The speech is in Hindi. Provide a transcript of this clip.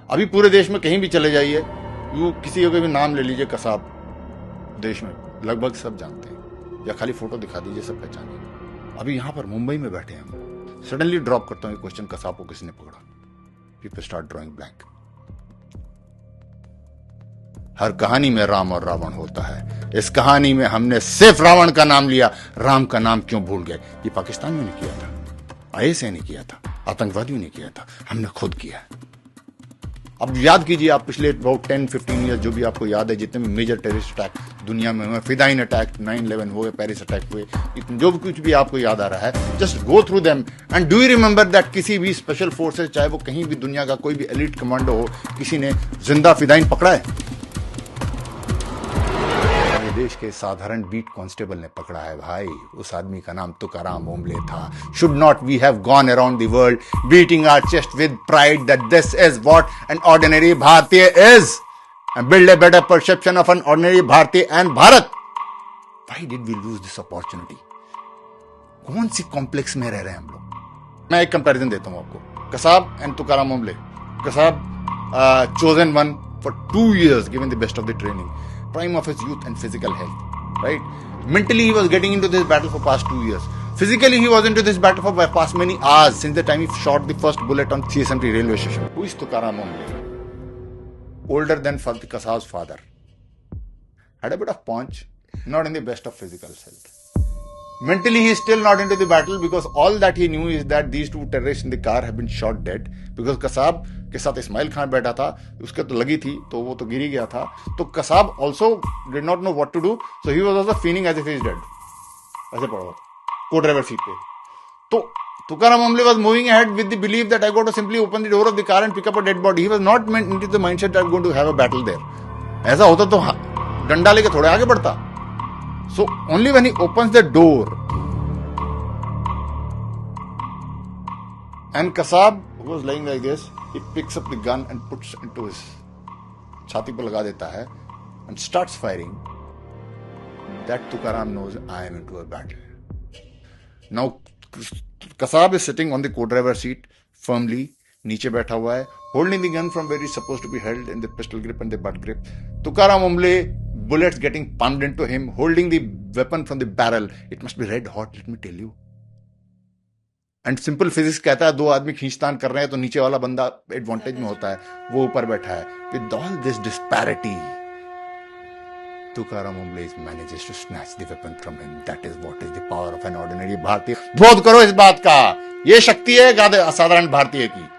अभी पूरे देश में कहीं भी चले जाइए, यू किसी का भी नाम ले लीजिए कसाब, देश में लगभग सब जानते हैं, या खाली फोटो दिखा दीजिए सब पहचानेंगे। अभी यहाँ पर मुंबई में बैठे हैं हम, सडनली ड्रॉप करता हूँ क्वेश्चन, कसाब को किसने पकड़ा? People start drawing blank. हर कहानी में राम और रावण होता है, इस कहानी में हमने सिर्फ रावण का नाम लिया, राम का नाम क्यों भूल गए? ये पाकिस्तानियों ने किया था, आईएसआई ने किया था, आतंकवादियों ने किया था, हमने खुद किया। अब याद कीजिए आप पिछले अबाउट 10-15 ईयर जो भी आपको याद है, जितने भी मेजर टेररिस्ट अटैक दुनिया में हुए, फिदाइन अटैक, 9/11 हुए, पेरिस अटैक हुए, जो भी कुछ भी आपको याद आ रहा है, just go through them and do you remember that किसी भी स्पेशल फोर्सेस, चाहे वो कहीं भी दुनिया का कोई भी एलिट कमांडो हो, किसी ने जिंदा फिदाइन पकड़ा है? देश के साधारण बीट कांस्टेबल ने पकड़ा है भाई। उस आदमी का नाम तुकाराम ओम्बले था। Should not we have gone around the world beating our chest with pride that this is what an ordinary Bharatiya is and build a better perception of an ordinary Bharatiya and Bharat? Why did we lose this opportunity? कौन सी कॉम्प्लेक्स में रह रहे हैं हम लोग? मैं एक कंपैरिजन देता हूं आपको, Kasab and Tukaram Omble. Kasab chosen one for 2 years, given the best of the training, prime of his youth and physical health, right? Mentally he was getting into this battle for past 2 years. Physically he was into this battle for past many hours, since the time he shot the first bullet on CSMT railway station. Who is Tukaram Ombele? Older than Kasab's father, had a bit of punch, not in the best of physical health. Mentally he is still not into the battle, because all that he knew is that these two terrorists in the car have been shot dead, because Kasab के साथ इस्माइल खान बैठा था, उसके तो लगी थी तो वो तो गिर ही गया था। तो Kasab also did not know what to do, so he was also feeling as if he is dead. ऐसे पड़ा को ड्राइवर सीट पे। तो Tukaram Omble was moving ahead with the belief that I got to simply open the door of the car and pick up a dead body. He was not into the mindset that I'm going to have a battle there. ऐसा होता तो डंडा लेके थोड़े आगे बढ़ता। So only when he opens the door and Kasab was laying like this, he picks up the gun and puts into his छाती पर लगा देता है and starts firing. That Tukaram knows I am into a battle. Now Kasab is sitting on the co-driver seat firmly, नीचे बैठा हुआ है, holding the gun from where it's supposed to be held in the pistol grip and the butt grip. Tukaram Ombele, bullets getting pumped into him, holding the weapon from the barrel. It must be red hot, let me tell you. And simple physics कहता है दो आदमी खींचतान कर रहे हैं तो नीचे वाला बंदा एडवांटेज में होता है, वो ऊपर बैठा है। With all this disparity, Tukaram Ombale manages to snatch the weapon from him. That is what is the power of an ordinary Bharatiya. बोध करो इस बात का, ये शक्ति है असाधारण भारतीय की।